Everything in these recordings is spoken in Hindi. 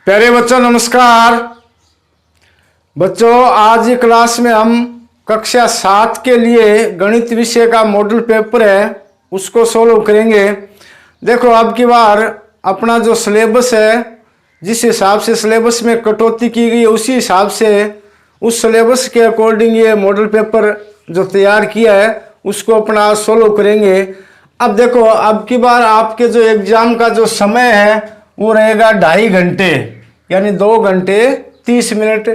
प्यारे बच्चों नमस्कार। बच्चों आज क्लास में हम कक्षा 7 के लिए गणित विषय का मॉडल पेपर है उसको सोल्व करेंगे। देखो अब की बार अपना जो सिलेबस है जिस हिसाब से सिलेबस में कटौती की गई है उसी हिसाब से उस सिलेबस के अकॉर्डिंग ये मॉडल पेपर जो तैयार किया है उसको अपना सोल्व करेंगे। अब देखो अब की बार आपके जो एग्जाम का जो समय है वो रहेगा 2.5 घंटे यानी 2 घंटे 30 मिनट।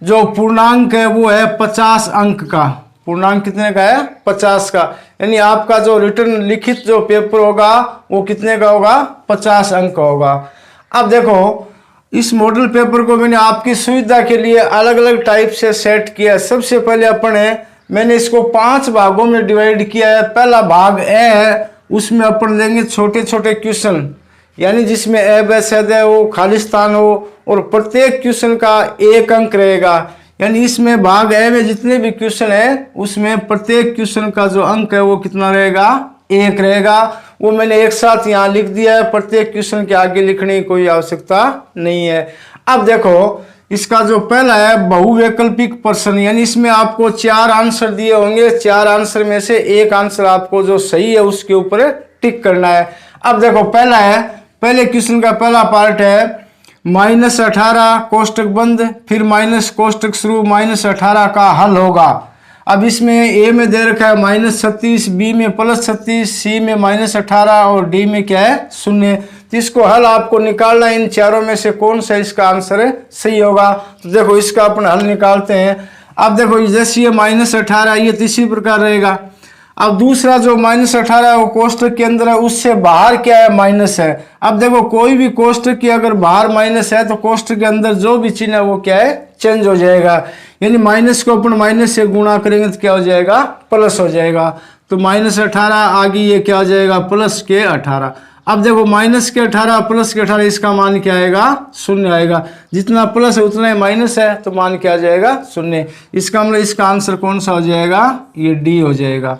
जो पूर्णांक है वो है 50 अंक का। पूर्णांक कितने का है? 50 का। यानी आपका जो रिटर्न लिखित जो पेपर होगा वो कितने का होगा? 50 अंक का होगा। अब देखो इस मॉडल पेपर को मैंने आपकी सुविधा के लिए अलग अलग टाइप से सेट किया। सबसे पहले मैंने इसको 5 भागों में डिवाइड किया है। पहला भाग ए है, उसमें अपन लेंगे छोटे छोटे क्वेश्चन यानी जिसमें ए ब सद है वो खालिस्तान हो और प्रत्येक क्वेश्चन का 1 अंक रहेगा। यानी इसमें भाग ए में जितने भी क्वेश्चन है उसमें प्रत्येक क्वेश्चन का जो अंक है वो कितना रहेगा? 1 रहेगा। वो मैंने एक साथ यहाँ लिख दिया है, प्रत्येक क्वेश्चन के आगे लिखने की कोई आवश्यकता नहीं है। अब देखो इसका जो पहला है बहुवैकल्पिक प्रश्न, यानी इसमें आपको 4 आंसर दिए होंगे। 4 आंसर में से एक आंसर आपको जो सही है उसके ऊपर टिक करना है। अब देखो पहला है, पहले क्वेश्चन का पहला पार्ट है -18 कोष्टक बंद, फिर माइनस कोष्टक शुरू, -18 का हल होगा। अब इसमें ए में दे रखा है -36, बी में +36, सी में -18 और डी में क्या है? 0। तो इसको हल आपको निकालना है, इन चारों में से कौन सा इसका आंसर है सही होगा। तो देखो इसका अपन हल निकालते हैं। अब देखो जैसे ये -18 ये इसी प्रकार रहेगा। अब दूसरा जो -18 वो कोष्टक के अंदर है उससे बाहर क्या है? माइनस है। अब देखो कोई भी कोष्टक की अगर बाहर माइनस है तो कोष्टक के अंदर जो भी चिन्ह है वो क्या है? चेंज हो जाएगा। यानी माइनस को अपन माइनस से गुणा करेंगे तो क्या हो जाएगा? प्लस हो जाएगा। तो -18 आगे ये क्या हो जाएगा? +18। अब देखो -18 +18 इसका मान क्या आएगा? 0 आएगा। जितना प्लस है उतना ही माइनस है तो मान क्या आ जाएगा? 0। इसका मतलब इसका आंसर कौन सा हो जाएगा? ये डी हो जाएगा।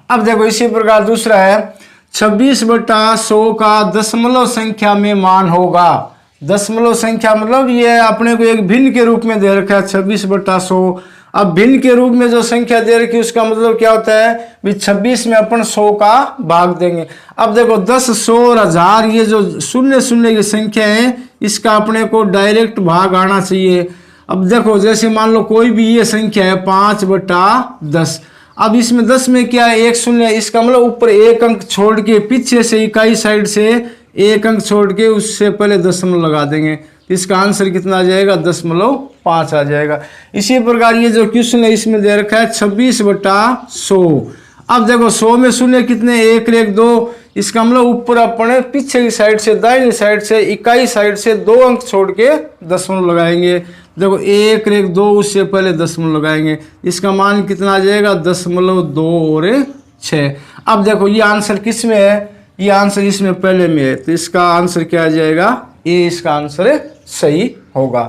अब देखो इसी प्रकार दूसरा है 26/100 का दशमलव संख्या में मान होगा। दशमलव संख्या मतलब ये अपने को एक भिन्न के रूप में दे रखा है 26/100। अब भिन्न के रूप में जो संख्या दे रखी है उसका मतलब क्या होता है? भी 26 में अपन 100 का भाग देंगे। अब देखो 10, 100 और 1000 ये जो 0 की संख्या है इसका अपने को डायरेक्ट भाग आना चाहिए। अब देखो जैसे मान लो कोई भी ये संख्या है 5/10। अब इसमें 10 में क्या है? 1 0। इसका मतलब ऊपर 1 अंक छोड़ के पीछे से इकाई साइड से 1 अंक छोड़ के उससे पहले दशमलव लगा देंगे। इसका आंसर कितना आ जाएगा? 0.5 आ जाएगा। इसी प्रकार ये जो क्वेश्चन है इसमें दे रखा है 26/100। अब देखो 100 में 0 कितने? 1 1 2। इसका मतलब ऊपर अपने पीछे की साइड से दाहिनी साइड से इकाई साइड से 2 अंक छोड़ के दशमलव लगाएंगे। देखो 1 1 2 उससे पहले दशमलव लगाएंगे। इसका मान कितना आ जाएगा? 0.2 और 6। अब देखो ये आंसर किस में है? ये आंसर इसमें पहले में है तो इसका आंसर क्या आ जाएगा? ये इसका आंसर सही होगा।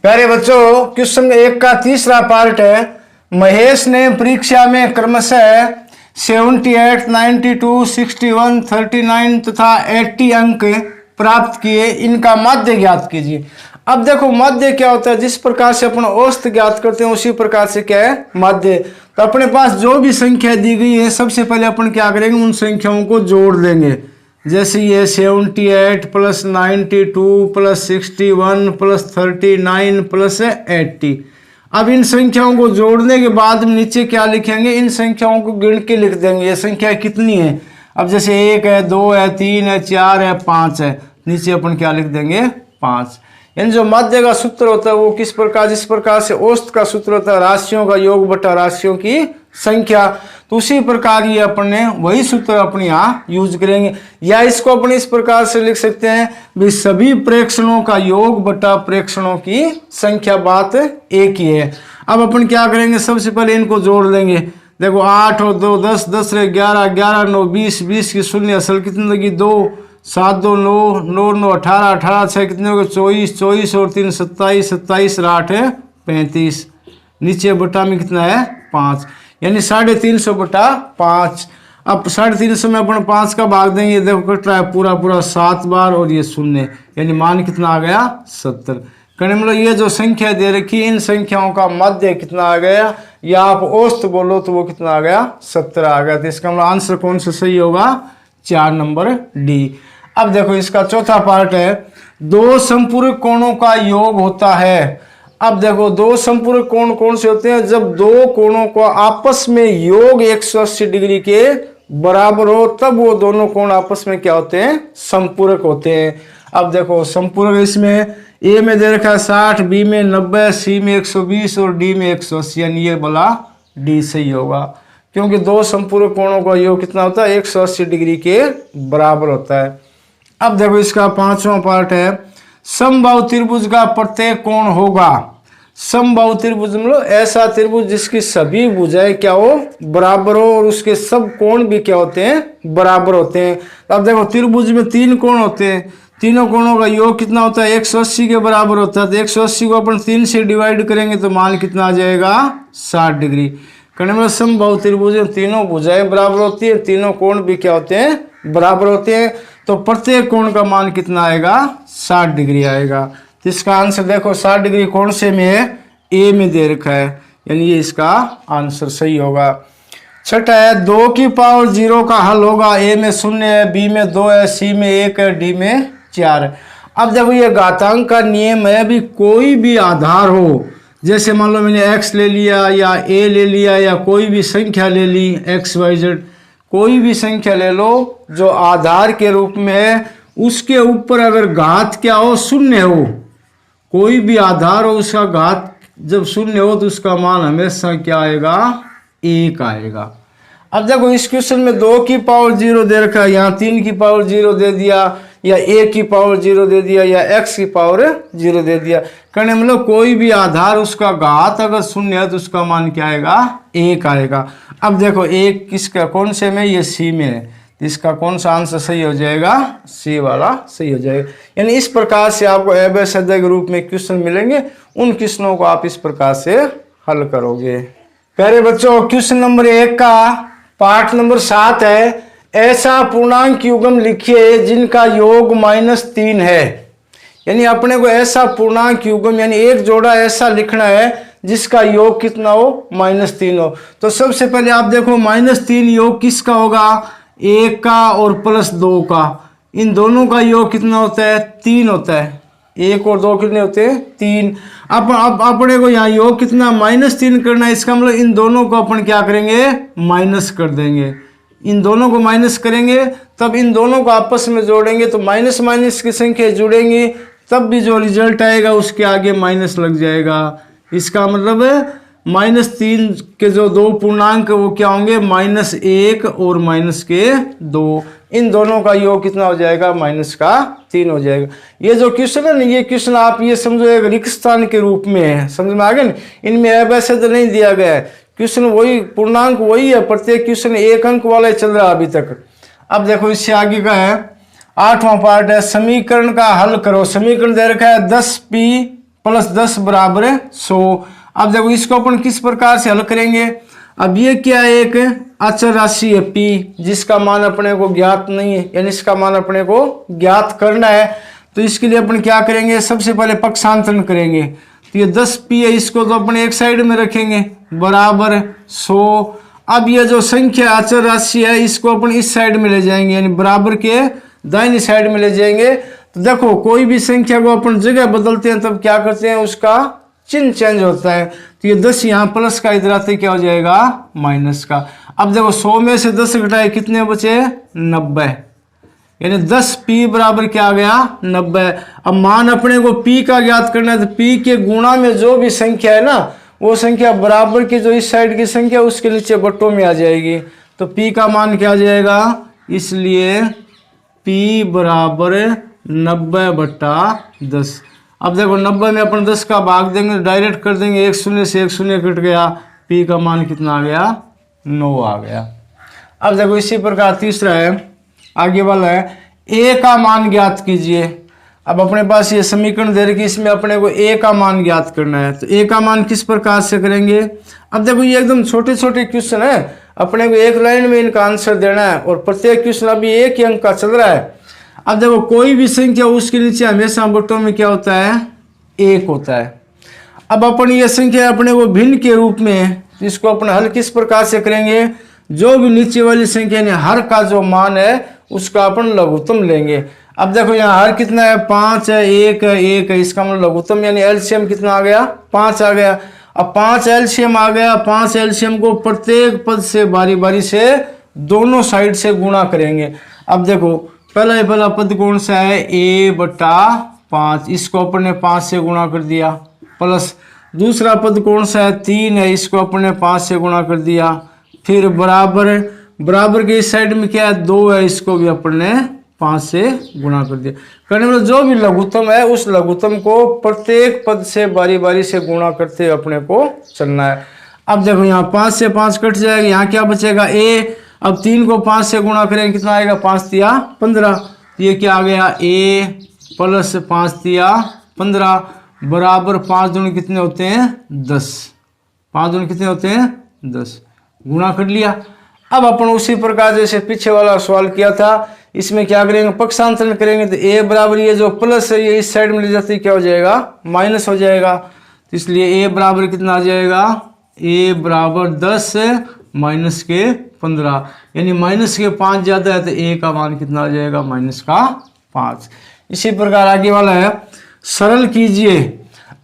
प्यारे बच्चों क्वेश्चन 1 का तीसरा पार्ट है महेश ने परीक्षा में क्रमशः 78, 92, 61, 39 तथा 80 अंक प्राप्त किए। इनका माध्य ज्ञात कीजिए। अब देखो माध्य क्या होता है? जिस प्रकार से अपन औसत ज्ञात करते हैं उसी प्रकार से क्या है? माध्य। तो अपने पास जो भी संख्या दी गई है सबसे पहले अपन क्या करेंगे? उन संख्याओं को जोड़ देंगे। जैसे ये 78 + 92 + 61 + 39 + 80। अब इन संख्याओं को जोड़ने के बाद नीचे क्या लिखेंगे? इन संख्याओं को गिन के लिख देंगे ये संख्या कितनी है। अब जैसे 1 है, 2 है, 3 है, 4 है, 5 है, नीचे अपन क्या लिख देंगे? 5। यानी जो माध्य का सूत्र होता है वो किस प्रकार? जिस प्रकार से औसत का सूत्र होता है राशियों का योग बटा राशियों की संख्या, तो उसी प्रकार ये अपन ने वही सूत्र अपने यहाँ यूज करेंगे। या इसको अपन इस प्रकार से लिख सकते हैं भी सभी प्रेक्षणों का योग बटा प्रेक्षणों की संख्या, बात एक ही है। अब अपन क्या करेंगे? सबसे पहले इनको जोड़ लेंगे। देखो 8 और 2 10, 10 रे 11, 11 9 20, 20 की 0 असल कितनी लगी? 2, 7 2 9, 9 9 18, 18 6 कितने हो गए? 24, 24 और 3 27, 27 और 8 है 35। नीचे बटा में कितना है? 5। यानी 350/5। अब 350 में अपन 5 का भाग देंगे, देखो कट रहा है पूरा पूरा 7 बार और ये शून्य, यानी मान कितना आ गया 70। कहने मतलब ये जो संख्या दे रखी इन संख्याओं का मध्य कितना आ गया, या आप औसत बोलो तो वो कितना आ गया 70 आ गया। तो इसका मतलब आंसर कौन सा सही होगा, 4 नंबर डी। अब देखो इसका चौथा पार्ट है, दो संपूरक कोणों का योग होता है। अब देखो दो संपूरक कोण कौन से होते हैं, जब दो कोणों को आपस में योग 180 डिग्री के बराबर हो तब वो दोनों कोण आपस में क्या होते हैं, संपूरक होते हैं। अब देखो संपूरक इसमें ए में दे रखा है 60, बी में 90, सी में 120 और डी में 180, यानी ये बोला डी सही होगा, क्योंकि दो संपूरक कोणों का योग कितना होता है 180 डिग्री के बराबर होता है। अब देखो इसका पांचवा पार्ट है, समबाहु त्रिभुज का प्रत्येक कोण होगा। समबाहु त्रिभुज मतलब ऐसा त्रिभुज जिसकी सभी भुजाएं क्या हो, बराबर हो और उसके सब कोण भी क्या होते हैं, बराबर होते हैं। अब देखो त्रिभुज में 3 कोण होते हैं, तीनों कोणों का योग कितना होता है 180 के बराबर होता है। तो 180 को अपन 3 से डिवाइड करेंगे तो मान कितना आ जाएगा 60 डिग्री। कहने मतलब समबाहु त्रिभुज में तीनों भुजाएं बराबर होती है, तीनों कोण भी क्या होते हैं, बराबर होते हैं। तो प्रत्येक कोण का मान कितना आएगा 60 डिग्री आएगा। तो इसका आंसर देखो 60 डिग्री कौन से में है, ए में दे रखा है, यानी ये इसका आंसर सही होगा। छठा है 2 की पावर 0 का हल होगा, ए में 0 है, बी में 2 है, सी में 1 है, डी में 4 है। अब देखो ये घातांक का नियम है, अभी कोई भी आधार हो, जैसे मान लो मैंने x ले लिया या a ले लिया या कोई भी संख्या ले ली x y z, कोई भी संख्या ले लो जो आधार के रूप में है, उसके ऊपर अगर घात क्या हो, शून्य हो, कोई भी आधार हो उसका घात जब शून्य हो तो उसका मान हमेशा क्या आएगा, 1 आएगा। अब देखो इस क्वेश्चन में 2 की पावर 0 दे रखा है, यहाँ 3 की पावर 0 दे दिया, या a की पावर 0 दे दिया, या x की पावर 0 दे दिया। कहने मतलब कोई भी आधार उसका घात अगर शून्य है तो उसका मान क्या आएगा, 1 आएगा। अब देखो 1 किसका कौन से में, ये सी में है, इसका कौन सा आंसर सही हो जाएगा, सी वाला सही हो जाएगा। यानी इस प्रकार से आपको अभ्यास के रूप में क्वेश्चन मिलेंगे, उन क्वेश्चनों को आप इस प्रकार से हल करोगे। प्यारे बच्चों क्वेश्चन नंबर 1 का पार्ट नंबर 7 है, ऐसा पूर्णांक युग्म लिखिए जिनका योग -3 है। यानी अपने को ऐसा पूर्णांक युग्म यानी एक जोड़ा ऐसा लिखना है जिसका योग कितना हो, -3 हो। तो सबसे पहले आप देखो -3 योग किसका होगा, 1 का और +2 का, इन दोनों का योग कितना होता है, 3 होता है। 1 और 2 कितने होते हैं, 3। अब अपने को यहाँ योग कितना -3 करना है, इसका मतलब इन दोनों को अपन क्या करेंगे, माइनस कर देंगे। इन दोनों को माइनस करेंगे तब इन दोनों को आपस में जोड़ेंगे तो माइनस माइनस की संख्या जुड़ेंगी, तब भी जो रिजल्ट आएगा उसके आगे माइनस लग जाएगा। इसका मतलब -3 के जो 2 पूर्णांक वो क्या होंगे, -1 और -2। इन दोनों का योग कितना हो जाएगा, -3 हो जाएगा। ये जो क्वेश्चन है ना, ये क्वेश्चन आप ये समझो एक रिक्त स्थान के रूप में है, समझ में आ गया ना। इनमें ऐसे तो नहीं दिया गया है, क्वेश्चन वही पूर्णांक वही है, प्रत्येक क्वेश्चन 1 अंक वाला चल रहा है अभी तक। अब देखो इससे आगे का है 8वां पार्ट है, समीकरण का हल करो। समीकरण दे रखा है 10p + 10 = 100। अब देखो इसको अपन किस प्रकार से हल करेंगे। अब ये क्या है, एक अचर राशि है p, जिसका मान अपने को ज्ञात नहीं है, यानी इसका मान अपने को ज्ञात करना है। तो इसके लिए अपन क्या करेंगे, सबसे पहले पक्षांतरण करेंगे। तो ये 10p है, इसको तो अपन एक साइड में रखेंगे बराबर 100। अब ये जो संख्या अचर राशि है इसको अपन इस साइड में ले जाएंगे, यानी बराबर के दाहिनी साइड में ले जाएंगे। तो देखो कोई भी संख्या को अपन जगह बदलते हैं तब क्या करते हैं, उसका चिन्ह चेंज होता है। तो ये 10 यहाँ प्लस का, इधर आते क्या हो जाएगा, माइनस का। अब देखो 100 में से 10 घटाए कितने बचे, 90, यानी 10p बराबर क्या आ गया, 90। अब मान अपने को p का ज्ञात करना है, तो p के गुणा में जो भी संख्या है ना, वो संख्या बराबर की जो इस साइड की संख्या उसके नीचे बट्टों में आ जाएगी। तो p का मान क्या आ जाएगा, इसलिए p बराबर 90/10। अब देखो 90 में अपन 10 का भाग देंगे, डायरेक्ट कर देंगे, 1 शून्य से 1 शून्य कट गया, p का मान कितना आ गया, 9 आ गया। अब देखो इसी प्रकार तीसरा है, आगे वाला है, a का मान ज्ञात कीजिए। अब अपने पास ये समीकरण दे रखी, इसमें अपने को ए का मान ज्ञात करना है। तो ए का मान किस प्रकार से करेंगे? अब देखो ये एकदम छोटे छोटे क्वेश्चन है, अपने को एक लाइन में इनका आंसर देना है और प्रत्येक क्वेश्चन अभी एक ही अंक का चल रहा है। अब देखो कोई भी संख्या उसके नीचे हमेशा बट्टों में क्या होता है? एक होता है। अब अपन ये संख्या अपने को भिन्न के रूप में, इसको अपन हल किस प्रकार से करेंगे? जो भी नीचे वाली संख्या ने हर का जो मान है उसका अपन लघुत्तम लेंगे। अब देखो यहाँ हर कितना है? 5 है, 1 है, 1 है, इसका मतलब लघुत्तम यानी एलसीएम कितना आ गया? 5 आ गया। अब 5 एलसीएम आ गया, 5 एलसीएम को प्रत्येक पद से बारी बारी से दोनों साइड से गुणा करेंगे। अब देखो पहला पद कौन सा है? a/5, इसको अपन ने 5 से गुणा कर दिया, प्लस दूसरा पद कौन सा है? 3 है, इसको अपन ने 5 से गुणा कर दिया, फिर बराबर के इस साइड में क्या है? 2 है, इसको भी अपन ने 5 से गुणा कर दिया। करने मतलब जो भी लघुत्तम है उस लघुत्तम को प्रत्येक पद से बारी बारी से गुणा करते अपने को चलना है। अब देखो यहाँ 5 से 5 कट जाएगा, यहाँ क्या बचेगा? a। अब 3 को 5 से गुणा करेंगे, कितना आएगा? 5 तिया 15। ये क्या आ गया? a प्लस 5 तिया 15 बराबर 5 दूनी कितने होते हैं? 10। 5 दूनी कितने होते हैं? 10। गुणा कर लिया। अब अपन उसी प्रकार जैसे पीछे वाला सवाल किया था, इसमें क्या करेंगे? पक्षांतरण करेंगे। तो a बराबर ये जो प्लस है ये इस साइड में ले जाते क्या हो जाएगा? माइनस हो जाएगा। तो इसलिए a बराबर कितना आ जाएगा? a बराबर 10 माइनस के 15, यानी माइनस के 5 ज़्यादा है तो a का मान कितना आ जाएगा? माइनस का 5। इसी प्रकार आगे वाला है, सरल कीजिए।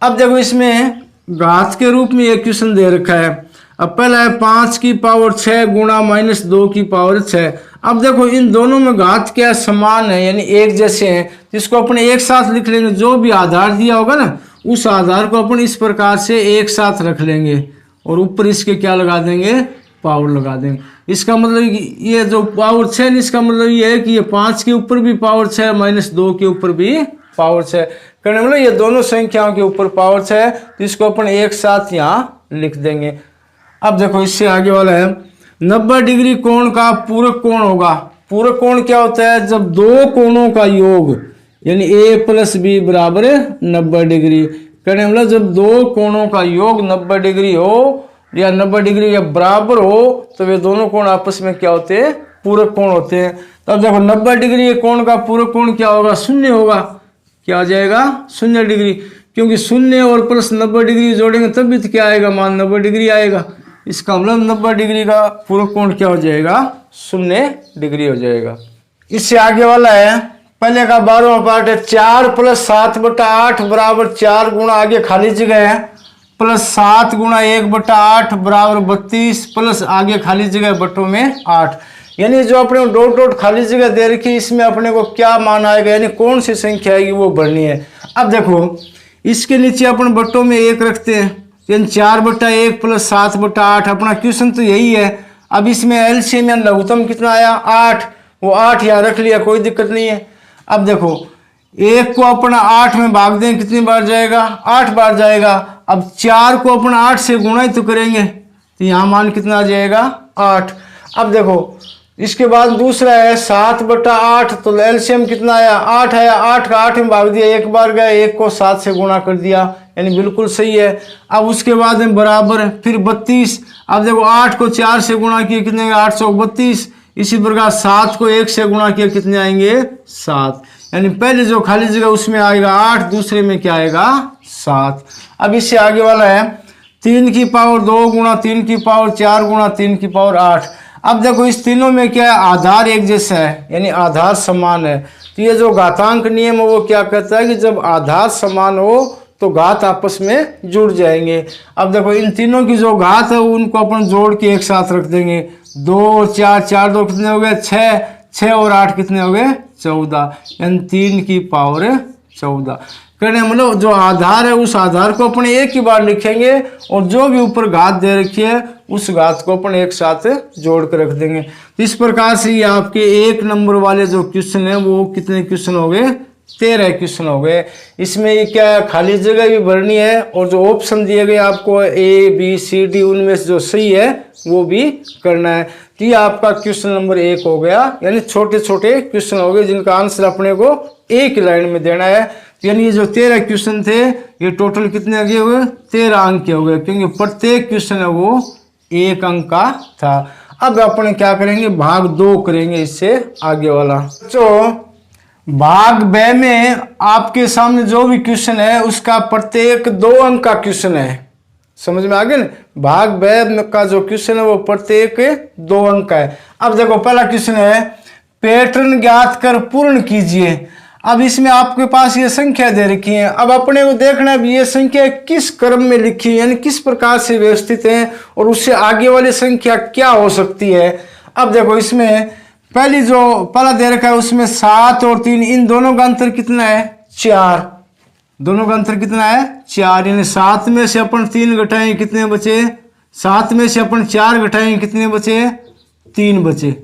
अब देखो इसमें घात के रूप में एक क्वेश्चन दे रखा है। अब पहला है 5 की पावर 6 गुणा माइनस 2 की पावर 6। अब देखो इन दोनों में घात क्या समान है, यानी एक जैसे हैं, जिसको अपन एक साथ लिख लेंगे। जो भी आधार दिया होगा ना उस आधार को अपन इस प्रकार से एक साथ रख लेंगे और ऊपर इसके क्या लगा देंगे? पावर लगा देंगे। इसका मतलब ये जो पावर 6, इसका मतलब ये है कि ये 5 के ऊपर भी पावर 6 माइनस 2 के ऊपर भी पावर 6 करने मतलब ये दोनों संख्याओं के ऊपर पावर 6 है, तो इसको अपन एक साथ यहाँ लिख देंगे। अब देखो इससे आगे वाला है, 90 डिग्री कोण का पूरक कोण होगा। पूरक कोण क्या होता है? जब दो कोणों का योग यानी a प्लस बी बराबर 90 डिग्री। कहने मतलब जब दो कोणों का योग 90 डिग्री हो या 90 डिग्री या बराबर हो तो वे दोनों कोण आपस में क्या होते हैं? पूरक कोण होते हैं। तो अब देखो 90 डिग्री कोण का पूरक कोण क्या होगा? शून्य होगा। क्या आ जाएगा? 0 डिग्री, क्योंकि 0 और प्लस 90 डिग्री जोड़ेंगे तब भी तो क्या आएगा? मान 90 डिग्री आएगा। इसका मतलब 90 डिग्री का पूरक कोण क्या हो जाएगा? 0 डिग्री हो जाएगा। इससे आगे वाला है, पहले का 12वां पार्ट है, 4 प्लस 7/8 बराबर 4 गुणा आगे खाली जगह है प्लस 7 गुणा 1/8 बराबर 32 प्लस आगे खाली जगह बट्टों में 8। यानी जो अपने डॉट डॉट खाली जगह दे रखी इसमें अपने को क्या मान आएगा, यानी कौन सी संख्या आएगी वो भरनी है। अब देखो इसके नीचे अपन बट्टों में 1 रखते हैं, यानी 4/1 प्लस 7/8। अपना क्वेश्चन तो यही है। अब इसमें एलसीएम या लघुत्तम कितना आया? 8। वो 8 यहाँ रख लिया, कोई दिक्कत नहीं है। अब देखो 1 को अपना 8 में भाग दें, कितनी बार जाएगा? 8 बार जाएगा। अब 4 को अपना 8 से गुणा ही तो करेंगे तो यहाँ मान कितना आ जाएगा? 8। अब देखो इसके बाद दूसरा है 7/8, तो एलसीएम कितना आया? 8 आया। 8 का 8 में भाग दिया, एक बार गया, 1 को 7 से गुणा कर दिया, यानी बिल्कुल सही है। अब उसके बाद में बराबर फिर 32। अब देखो 8 को 4 से गुणा किया, कितने? 8 चौक 32। इसी प्रकार 7 को 1 से गुणा किया, कितने आएंगे? 7। यानी पहले जो खाली जगह उसमें आएगा 8, दूसरे में क्या आएगा? 7। अब इससे आगे वाला है 3 की पावर 2 गुणा 3 की पावर 4 गुणा 3 की पावर 8। अब देखो इस तीनों में क्या है? आधार एक जैसा है, यानी आधार समान है। तो ये जो घातांक नियम है वो क्या कहता है कि जब आधार समान हो तो घात आपस में जुड़ जाएंगे। अब देखो इन तीनों की जो घात है उनको अपन जोड़ के एक साथ रख देंगे। 2 और 4, 4 2 कितने हो गए? 6। 6 और 8 कितने हो गए? 14, यानी 3 की पावर 14। कहने मतलब जो आधार है उस आधार को अपन एक ही बार लिखेंगे और जो भी ऊपर घात दे रखी है उस घात को अपन एक साथ जोड़ कर रख देंगे। तो इस प्रकार से ये आपके 1 नंबर वाले जो क्वेश्चन है वो कितने क्वेश्चन हो गए? 13 क्वेश्चन हो गए। इसमें ये क्या है? खाली जगह भी भरनी है और जो ऑप्शन दिए गए आपको A B C D उनमें से जो सही है वो भी करना है। तो ये आपका क्वेश्चन नंबर 1 हो गया, यानी छोटे छोटे क्वेश्चन हो गए जिनका आंसर अपने को एक लाइन में देना है। तो यानी ये जो 13 क्वेश्चन थे ये टोटल कितने आगे हुए, 13 अंक के हो गए, क्योंकि प्रत्येक क्वेश्चन है वो 1 अंक का था। अब अपन क्या करेंगे, भाग 2 करेंगे इससे आगे वाला। तो भाग ब में आपके सामने जो भी क्वेश्चन है उसका प्रत्येक 2 अंक का क्वेश्चन है, समझ में आ गया ना। भाग ब का जो क्वेश्चन है वो प्रत्येक 2 अंक का है। अब देखो पहला क्वेश्चन है, पैटर्न ज्ञात कर पूर्ण कीजिए। अब इसमें आपके पास ये संख्या दे रखी है, अब अपने को देखना है ये संख्या किस क्रम में लिखी है, यानी किस प्रकार से व्यवस्थित है और उससे आगे वाली संख्या क्या हो सकती है। अब देखो इसमें पहली जो पहला दे रखा है उसमें 7 और 3, इन दोनों का अंतर कितना है, 4। दोनों का अंतर कितना है, 4, यानी 7 में से अपन 3 घटाएंगे कितने बचे, 7 में से अपन 4 घटाएंगे कितने बचे, 3 बचे,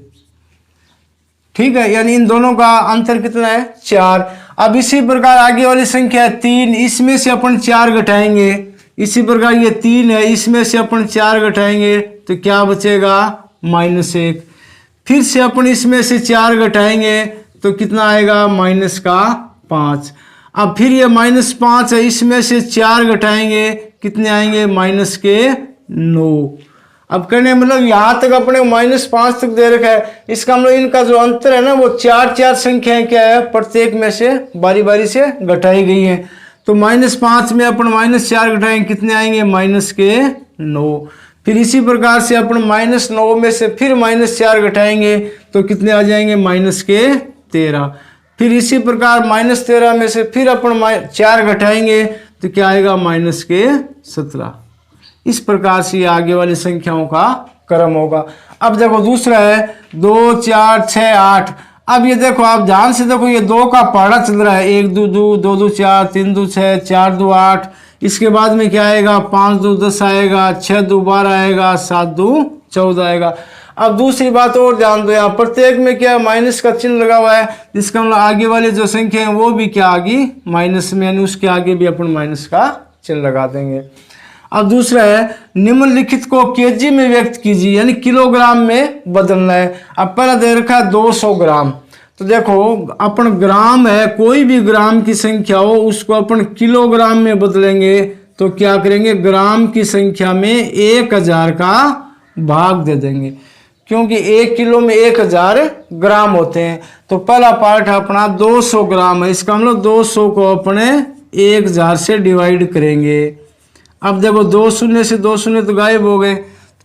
ठीक है, यानी इन दोनों का अंतर कितना है, 4। अब इसी प्रकार आगे वाली संख्या है 3, इसमें से अपन 4 घटाएंगे, इसी प्रकार ये 3 है, इसमें से अपन 4 घटाएंगे तो क्या बचेगा, -1। फिर से अपन इसमें से 4 घटाएंगे तो कितना आएगा, -5। अब फिर ये -5 है, इसमें से 4 घटाएंगे कितने आएंगे, -9। अब करने मतलब यहाँ तक अपने -5 तक दे रखा है, इसका मतलब इनका जो अंतर है ना वो 4 संख्याएं क्या है, प्रत्येक में से बारी बारी से घटाई गई है। तो -5 में अपन -4 घटाएंगे कितने आएंगे, -9। फिर इसी प्रकार से अपन -9 में से फिर -4 घटाएंगे तो कितने आ जाएंगे, -13। फिर इसी प्रकार -13 में से फिर अपन 4 घटाएंगे तो क्या आएगा, -17। इस प्रकार से आगे वाली संख्याओं का क्रम होगा। अब देखो दूसरा है 2 4 6 8। अब ये देखो आप ध्यान से देखो, ये 2 का पहाड़ा चल रहा है, 1 2 2 2 2 4 3 2 6 4 2 8। इसके बाद में क्या आएगा, 5 2 10 आएगा, 6 2 12 आएगा, 7 2 14 आएगा। अब दूसरी बात और ध्यान दो, यहाँ प्रत्येक में क्या माइनस का चिन्ह लगा हुआ है, इसका मतलब आगे वाले जो संख्या है वो भी क्या आ गई, माइनस में, यानी उसके आगे भी अपन माइनस का चिन्ह लगा देंगे। अब दूसरा है निम्नलिखित को केजी में व्यक्त कीजिए, यानी किलोग्राम में बदलना है। अब पहला दे रखा है 200 ग्राम, तो देखो अपन ग्राम है, कोई भी ग्राम की संख्या हो उसको अपन किलोग्राम में बदलेंगे तो क्या करेंगे, ग्राम की संख्या में 1000 का भाग दे देंगे, क्योंकि 1 किलो में 1000 ग्राम होते हैं। तो पहला पार्ट अपना 200 ग्राम है, इसका मतलब 200 को अपने 1000 से डिवाइड करेंगे। अब देखो 2 शून्य से 2 शून्य तो गायब हो गए,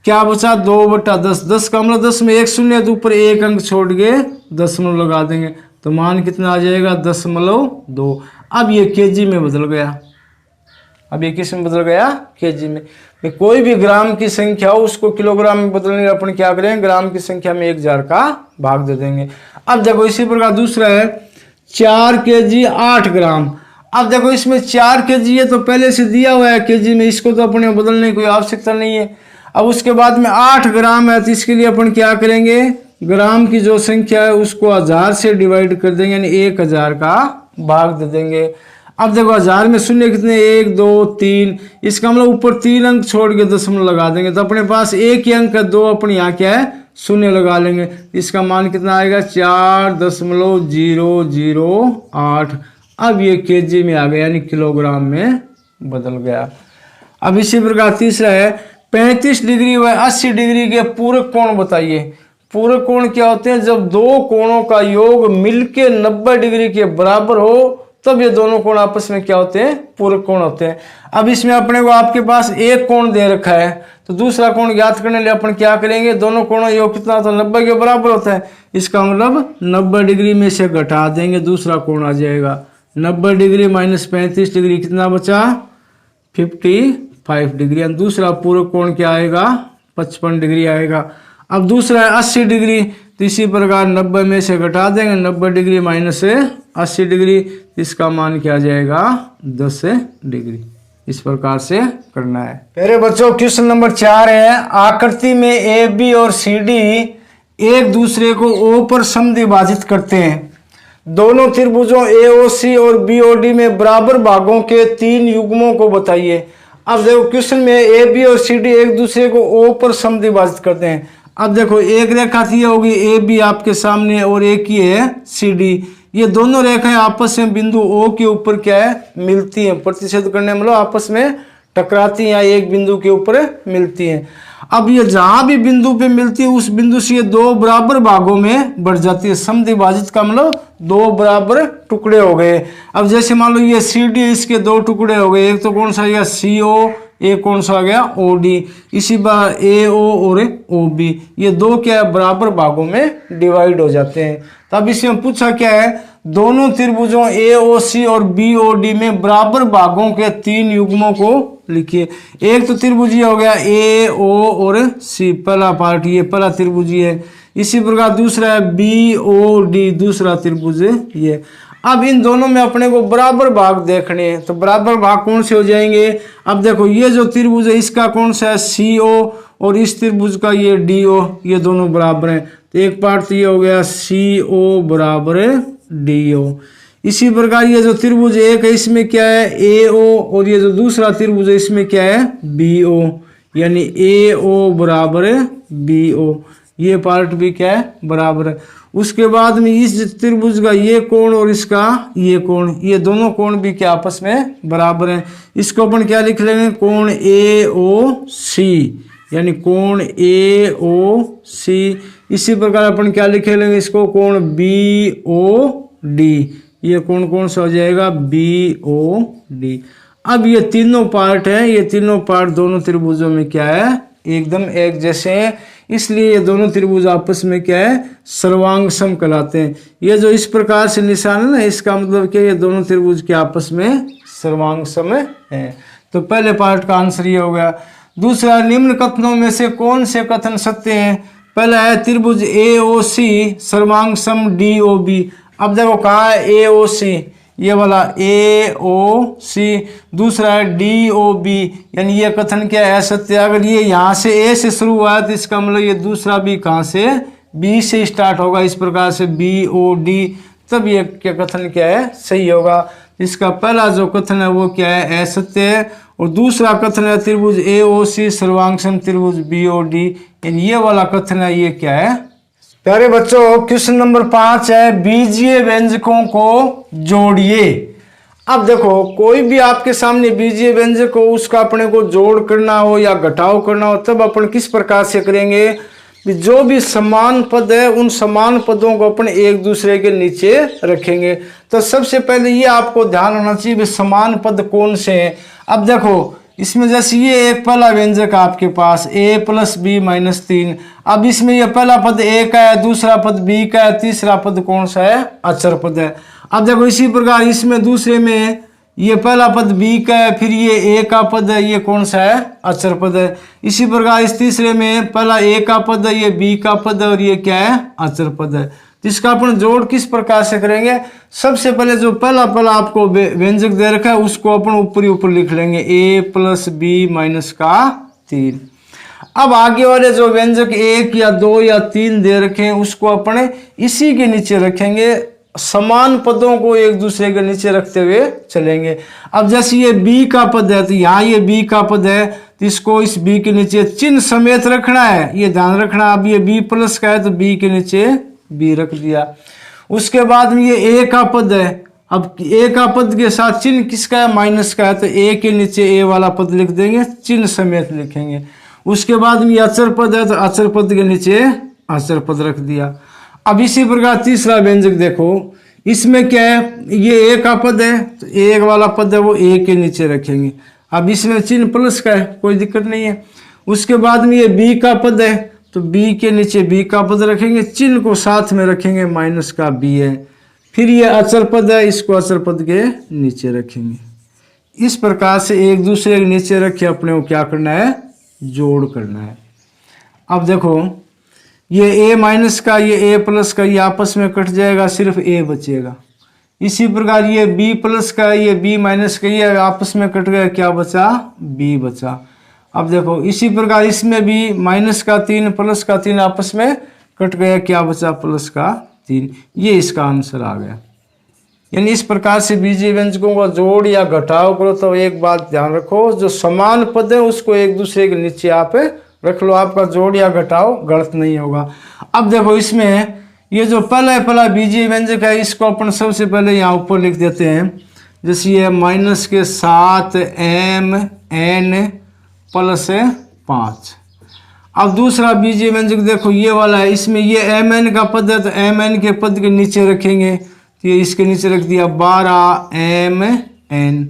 क्या बचा 2/10। 10 का मतलब 10 में 1 शून्य तो ऊपर 1 अंक छोड़ के दशमलव लगा देंगे तो मान कितना आ जाएगा, 0.2। अब ये केजी में बदल गया, अब ये किस में बदल गया, केजी में। कोई भी ग्राम की संख्या हो उसको किलोग्राम में बदलने अपन क्या करें, ग्राम की संख्या में 1000 का भाग दे देंगे। अब देखो इसी प्रकार दूसरा है 4 केजी 8 ग्राम। अब देखो इसमें 4 केजी है तो पहले से दिया हुआ है केजी में, इसको तो अपने बदलने की कोई आवश्यकता नहीं है। अब उसके बाद में 8 ग्राम है तो इसके लिए अपन क्या करेंगे, ग्राम की जो संख्या है उसको 1000 से डिवाइड कर देंगे, यानी 1000 का भाग दे देंगे। अब देखो 1000 में शून्य कितने, 1 2 3, इसका मतलब ऊपर 3 अंक छोड़ के दशमलव लगा देंगे तो अपने पास एक ही अंक है, 2 अपन यहाँ क्या है शून्य लगा लेंगे, इसका मान कितना आएगा 4.008। अब ये केजी में आ गया, यानी किलोग्राम में बदल गया। अब इसी प्रकार तीसरा है 35 डिग्री व 80 डिग्री के पूरक कोण बताइए। पूरक कोण क्या होते हैं, जब दो कोणों का योग मिलके 90 डिग्री के बराबर हो तब ये दोनों कोण आपस में क्या होते हैं, पूरक कोण होते हैं। अब इसमें अपने को आपके पास एक कोण दे रखा है तो दूसरा कोण ज्ञात करने के लिए अपन क्या करेंगे, दोनों कोणों योग कितना होता है, 90 के बराबर होता है, इसका मतलब 90 डिग्री में से घटा देंगे, दूसरा कोण आ जाएगा 90 डिग्री माइनस 35 डिग्री कितना बचा, 55 डिग्री। दूसरा पूरक कोण क्या आएगा, 55 डिग्री आएगा। अब दूसरा है 80 डिग्री, तो इसी प्रकार 90 में से घटा देंगे, 90 डिग्री माइनस 80 डिग्री, इसका मान क्या आ जाएगा 10 डिग्री। इस प्रकार से करना है। मेरे बच्चों क्वेश्चन नंबर 4 है, आकृति में ए बी और सी डी एक दूसरे को ओ पर समद्विभाजित करते हैं। दोनों त्रिभुजों एओसी और बीओडी में बराबर भागों के 3 युग्मों को बताइए। अब देखो क्वेश्चन में ए बी और सी डी एक दूसरे को ओ पर समद्विभाजित करते हैं। अब देखो एक रेखा थी होगी ए बी आपके सामने और एक ही है सी डी। ये दोनों रेखाएं आपस में बिंदु ओ के ऊपर क्या है मिलती हैं, प्रतिच्छेद करने मतलब आपस में टकराती हैं या एक बिंदु के ऊपर मिलती हैं। अब ये जहां भी बिंदु पे मिलती है उस बिंदु से ये दो बराबर भागों में बढ़ जाती है। समद्विभाजित का मतलब दो बराबर टुकड़े हो गए। अब जैसे मान लो ये सी डी, इसके दो टुकड़े हो गए, एक तो कौन सा आ गया सी ओ, एक कौन सा आ गया ओ डी। इसी बार ए ओ और ओ बी, ये दो क्या है बराबर भागों में डिवाइड हो जाते हैं। तब इसमें पूछा क्या है, दोनों त्रिभुजों ए ओ सी और बी ओ डी में बराबर भागों के 3 युग्मों को लिखिए। एक तो त्रिभुजी हो गया ए ओ और सी, पहला पार्ट ये पहला त्रिभुजी है। इसी प्रकार दूसरा है बी ओ डी, दूसरा त्रिभुज ये। अब इन दोनों में अपने को बराबर भाग देखने हैं, तो बराबर भाग कौन से हो जाएंगे। अब देखो ये जो त्रिभुज है इसका कौन सा है सी ओ और इस त्रिभुज का ये डी ओ, ये दोनों बराबर हैं। तो एक पार्ट तो ये हो गया सी ओ बराबर डी ओ। इसी प्रकार ये जो त्रिभुज एक है इसमें क्या है ए ओ और ये जो दूसरा त्रिभुज है इसमें क्या है बी ओ, यानी ए ओ बराबर बी ओ, ये पार्ट भी क्या है बराबर है। उसके बाद में इस त्रिभुज का ये कोण और इसका ये कोण, ये दोनों कोण भी क्या आपस में बराबर हैं। इसको अपन क्या लिख लेंगे कोण ए ओ सी, यानी कोण ए ओ सी। इसी प्रकार अपन क्या लिख लेंगे इसको कोण बी ओ डी, ये कोण कौन सा हो जाएगा बी ओ डी। अब ये तीनों पार्ट हैं, ये तीनों पार्ट दोनों त्रिभुजों में क्या है एकदम एक जैसे हैं, इसलिए ये दोनों त्रिभुज आपस में क्या है सर्वांग सम कहलाते हैं। ये जो इस प्रकार से निशान है ना, इसका मतलब क्या ये दोनों त्रिभुज के आपस में सर्वांग सम है। तो पहले पार्ट का आंसर ये हो गया। दूसरा, निम्न कथनों में से कौन से कथन सत्य हैं। पहला है त्रिभुज ए ओ सी सर्वांग सम डी ओ बी। अब देखो कहाँ है ए ओ सी, ये वाला ए ओ सी। दूसरा है डी ओ बी, यानी ये कथन क्या है सत्य। अगर ये यहाँ से ए से शुरू हुआ है तो इसका मतलब ये दूसरा भी कहाँ से बी से स्टार्ट होगा, इस प्रकार से बी ओ डी, तब ये क्या कथन क्या है सही होगा। इसका पहला जो कथन है वो क्या है असत्य है। और दूसरा कथन है त्रिभुज ए ओ सी सर्वांग सम त्रिभुज बी ओ डी, यानी ये वाला कथन है ये क्या है। प्यारे बच्चों क्वेश्चन नंबर 5 है बीजीय व्यंजकों को जोड़िए। अब देखो कोई भी आपके सामने बीजीय व्यंजक हो उसका अपने को जोड़ करना हो या घटाव करना हो तब अपन किस प्रकार से करेंगे। जो भी समान पद है उन समान पदों को अपन एक दूसरे के नीचे रखेंगे। तो सबसे पहले ये आपको ध्यान होना चाहिए समान पद कौन से हैं। अब देखो इसमें जैसे ये एक पहला व्यंजक आपके पास a प्लस बी माइनस 3। अब इसमें ये पहला पद a का है, दूसरा पद b का है, तीसरा पद कौन सा है अचर पद है। अब देखो इसी प्रकार इसमें दूसरे में ये पहला पद b का है, फिर ये a का पद है, ये कौन सा है अचर पद है। इसी प्रकार इस तीसरे में पहला a का पद है, ये b का पद है और ये क्या है अचर पद है। तो इसका अपन जोड़ किस प्रकार से करेंगे। सबसे पहले जो पहला आपको व्यंजक दे रखा है उसको अपन ऊपर ही ऊपर लिख लेंगे a प्लस बी माइनस का 3। अब आगे वाले जो व्यंजक 1 या 2 या 3 दे रखे हैं उसको अपन इसी के नीचे रखेंगे, समान पदों को एक दूसरे के नीचे रखते हुए चलेंगे। अब जैसे ये b का पद है तो यहाँ ये b का पद है तो इसको इस b के नीचे चिन्ह समेत रखना है, ये ध्यान रखना। अब ये b प्लस का है तो b के नीचे b रख दिया। उसके बाद में ये a का पद है, अब a का पद के साथ चिन्ह किसका है माइनस का है तो a के नीचे a वाला पद लिख देंगे, चिन्ह समेत लिखेंगे। उसके बाद में ये अचर पद है तो अचर पद के नीचे अचर पद रख दिया। अब इसी प्रकार तीसरा व्यंजक देखो इसमें क्या है ये a का पद है तो a वाला पद है वो a के नीचे रखेंगे। अब इसमें चिन्ह प्लस का है कोई दिक्कत नहीं है। उसके बाद में ये b का पद है तो b के नीचे b का पद रखेंगे, चिन्ह को साथ में रखेंगे माइनस का b है। फिर ये अचर पद है इसको अचर पद के नीचे रखेंगे। इस प्रकार से एक दूसरे के नीचे रखे अपने को क्या करना है जोड़ करना है। अब देखो ये a माइनस का ये a प्लस का ये आपस में कट जाएगा, सिर्फ a बचेगा। इसी प्रकार ये b प्लस का ये b माइनस का ये आपस में कट गया, क्या बचा b बचा। अब देखो इसी प्रकार इसमें भी माइनस का 3 प्लस का 3 आपस में कट गया, क्या बचा प्लस का 3। ये इसका आंसर आ गया। यानी इस प्रकार से बीजीय व्यंजकों का जोड़ या घटाव करो तो एक बात ध्यान रखो जो समान पद है उसको एक दूसरे के नीचे आप रख लो, आपका जोड़ या घटाओ गलत नहीं होगा। अब देखो इसमें ये जो पहला बीजीय व्यंजक है इसको अपन सबसे पहले यहाँ ऊपर लिख देते हैं। जैसे ये -7mn+5। अब दूसरा बीजीय व्यंजक देखो ये वाला है, इसमें ये mn का पद है तो mn के पद के नीचे रखेंगे, तो ये इसके नीचे रख दिया 12mn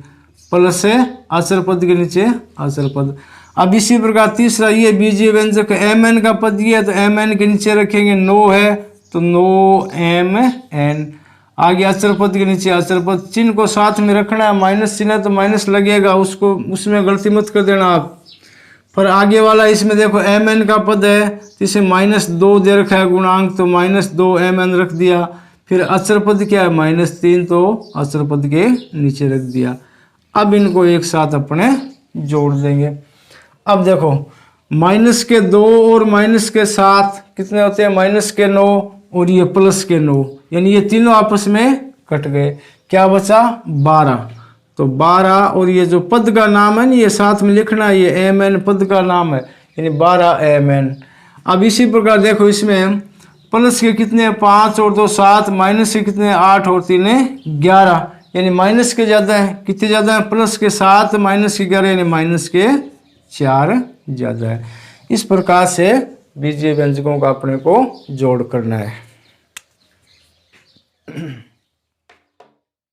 प्लस अचर पद के नीचे अचर पद। अब इसी प्रकार तीसरा ये बीजीय व्यंजक mn का पद ये है तो mn के नीचे रखेंगे 9 है तो 9mn। आगे अचर पद के नीचे अचर पद। चिन्ह को साथ में रखना है, माइनस चिन्ह है तो माइनस लगेगा, उसको उसमें गलती मत कर देना आप। पर आगे वाला इसमें देखो mn का पद है तो इसे -2 दे रखा है गुणांक, तो -2mn रख दिया। फिर अचर पद क्या है -3, तो अचर पद के नीचे रख दिया। अब इनको एक साथ अपने जोड़ देंगे। अब देखो -2 और -7 कितने होते हैं, -9 और ये +9, यानी ये तीनों आपस में कट गए। क्या बचा 12, तो 12 और ये जो पद का नाम है ना ये साथ में लिखना है, ये mn पद का नाम है यानी 12mn। अब इसी प्रकार देखो इसमें प्लस के कितने 5 और 2 7, माइनस के कितने 8 और 3 11, यानी माइनस के ज़्यादा है। कितने ज़्यादा है, प्लस के 7 माइनस के 11 यानी माइनस के 4 ज़्यादा है। इस प्रकार से बीजीय व्यंजकों का अपने को जोड़ करना है।